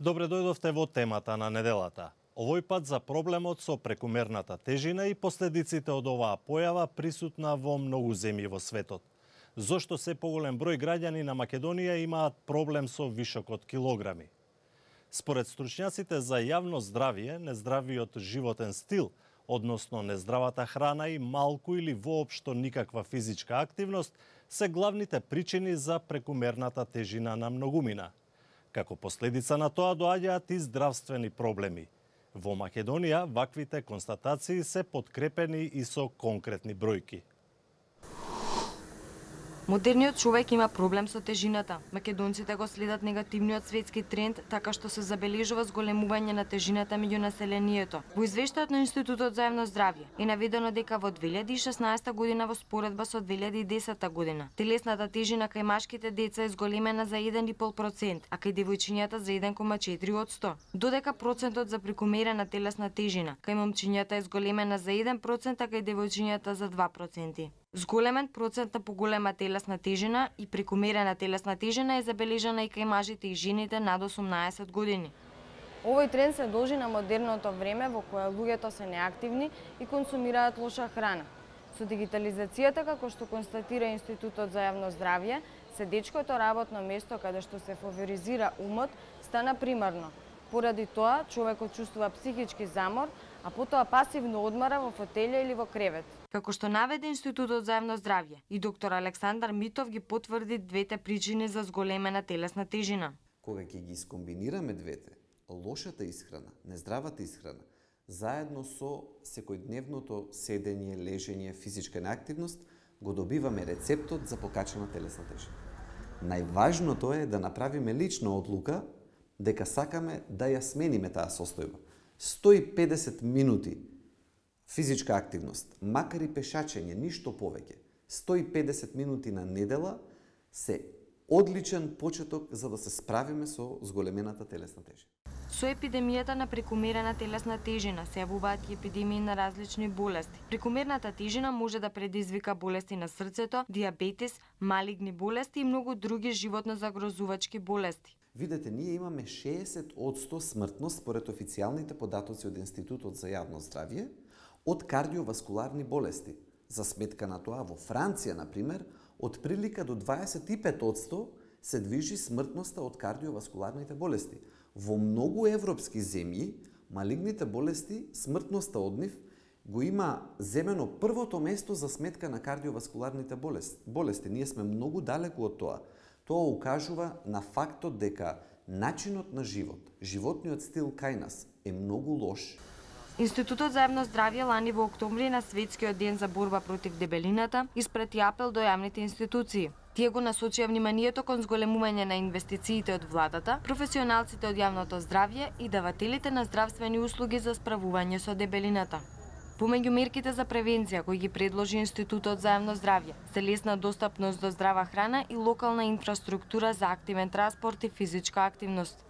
Добре дојдовте во темата на неделата. Овој пат за проблемот со прекумерната тежина и последиците од оваа појава присутна во многу земји во светот. Зошто се поголем број граѓани на Македонија имаат проблем со вишок од килограми? Според стручњаците за јавно здравје, нездравиот животен стил, односно нездравата храна и малку или воопшто никаква физичка активност, се главните причини за прекумерната тежина на многумина. Како последица на тоа доаѓаат и здравствени проблеми. Во Македонија ваквите констатации се подкрепени и со конкретни бројки. Модерниот човек има проблем со тежината. Македонците го следат негативниот светски тренд, така што се забележува зголемување на тежината меѓу населението. Во извештајот на Институтот за јавно здравје е наведено дека во 2016 година во споредба со 2010 година телесната тежина кај машките деца е зголемена за 1,5%, а кај девојчињата за 1,4%. Додека процентот за прекумерена телесна тежина кај момчињата е зголемена за 1%, а кај девојчињата за 2%. Зголемен процент на поголема телесна тежина и прекумерена телесна тежина е забележана и кај мажите и жените над 18 години. Овој тренд се должи на модерното време во кое луѓето се неактивни и консумираат лоша храна. Со дигитализацијата, како што констатира Институтот за јавно здравје, седечкото работно место каде што се фаворизира умот стана примарно. Поради тоа, човекот чувствува психички замор, а потоа пасивно одмара во фотелја или во кревет. Како што наведе Институтот за јавно здравје и доктор Александар Митов ги потврди двете причини за зголемена телесна тежина. Кога ќе ги искомбинираме двете, лошата исхрана, нездравата исхрана, заедно со секојдневното седење, лежење, физичка неактивност, го добиваме рецептот за покачена телесна тежина. Најважното е да направиме лична одлука дека сакаме да ја смениме таа состојба. 150 минути физичка активност, макар и пешачење, ништо повеќе. 150 минути на недела се одличен почеток за да се справиме со зголемената телесна тежина. Со епидемијата на прекумерена телесна тежина се јавуваат и епидемии на различни болести. Прекумерната тежина може да предизвика болести на срцето, диабетес, малигни болести и многу други животно загрозувачки болести. Видете, ние имаме 60% смртност според официјалните податоци од Институтот за јавно здравје од кардиоваскуларни болести. За сметка на тоа, во Франција, например, од прилика до 25% се движи смртноста од кардиоваскуларните болести. Во многу европски земји, малигните болести, смртноста од нив го има земено првото место за сметка на кардиоваскуларните болести. Ние сме многу далеку од тоа. Тоа укажува на фактот дека начинот на живот, животниот стил кај нас е многу лош. Институтот за јавно здравје лани во октомври на Светскиот ден за борба против дебелината испрати апел до јавните институции. Тие го насочија вниманието кон зголемување на инвестициите од владата, професионалците од јавното здравје и давателите на здравствени услуги за справување со дебелината. Помеѓу мерките за превенција кои ги предложи Институтот за јавно здравје се лесна достапност до здрава храна и локална инфраструктура за активен транспорт и физичка активност.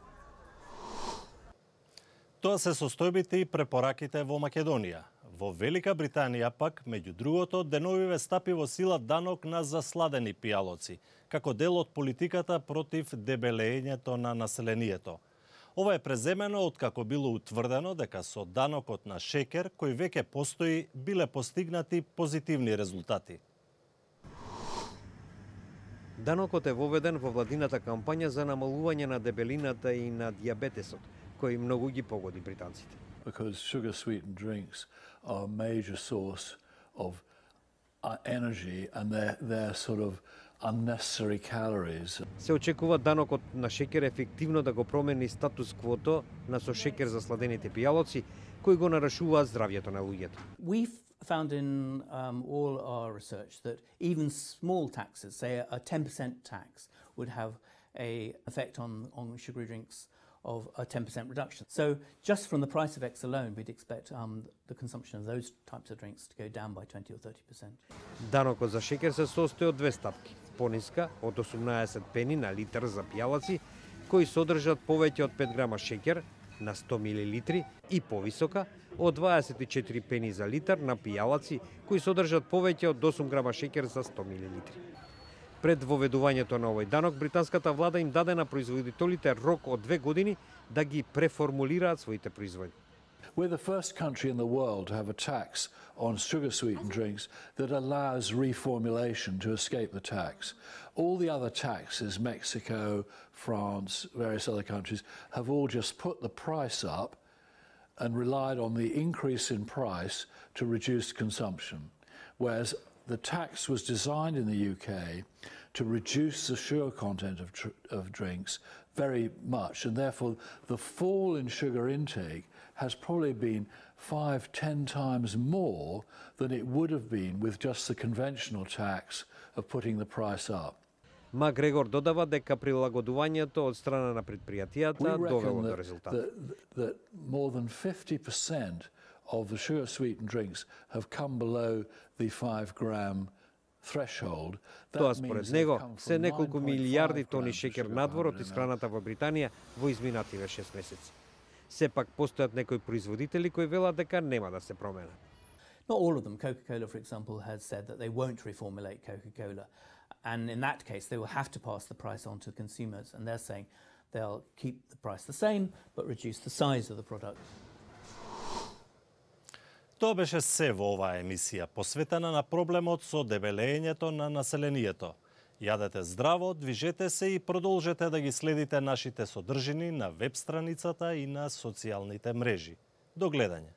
Тоа се состојбите и препораките во Македонија. Во Велика Британија пак, меѓу другото, деновиве стапи во сила данок на засладени пијалоци, како дел од политиката против дебелењето на населението. Ова е преземено откако било утврдено дека со данокот на шекер, кој веќе постои, биле постигнати позитивни резултати. Данокот е воведен во владината кампања за намалување на дебелината и на диабетесот, кој многу ги погоди британците. Because sugar sweetened drinks are a major source of energy and they're sort of unnecessary calories. Се очекува данокот на шекер ефективно да го промени статус квото на со шекер засладените пијалоци кои го нарушуваат здравјето на луѓето. We've found in all our research that even small taxes, say a 10% tax, would have an effect on sugary drinks of a 10% reduction. So just from the price of X alone, we'd expect the consumption of those types of drinks to go down by 20 or 30%. Данокот за шекер се состои од две стапки. Пониска од 18 пени на литар за пијалаци, кои содржат повеќе од 5 грама шекер на 100 мл и повисока од 24 пени за литар на пијалаци, кои содржат повеќе од 8 грама шекер за 100 мл. Пред воведувањето на овој данок, британската влада им даде на производителите рок од 2 години да ги преформулираат своите производи. We're the first country in the world to have a tax on sugar-sweetened drinks that allows reformulation to escape the tax. All the other taxes, Mexico, France, various other countries, have all just put the price up and relied on the increase in price to reduce consumption. Whereas the tax was designed in the UK to reduce the sugar content of drinks very much, and therefore the fall in sugar intake has probably been 5-10 times more than it would have been with just the conventional tax of putting the price up. Макгрегор додава дека прилагодувањето од страна на предпријатијата довело до резултат. That more than 50% of the sugar-sweetened drinks have come below the 5-gram threshold. Тоа според него се неколку милијарди тони шеќер надвор од исхраната во Британија во изминативе 6 месеци. Сепак постојат некои производители кои велат дека нема да се променат. Not all of them. Coca-Cola, for example, has said that they won't reformulate Coca-Cola. And in that case, they will have to pass the price on to consumers. And they're saying they'll keep the price the same, but reduce the size of the product. Тоа беше се во оваа емисија, посветена на проблемот со дебелењето на населението. Јадете здраво, движете се и продолжете да ги следите нашите содржини на веб страницата и на социјалните мрежи. До гледање.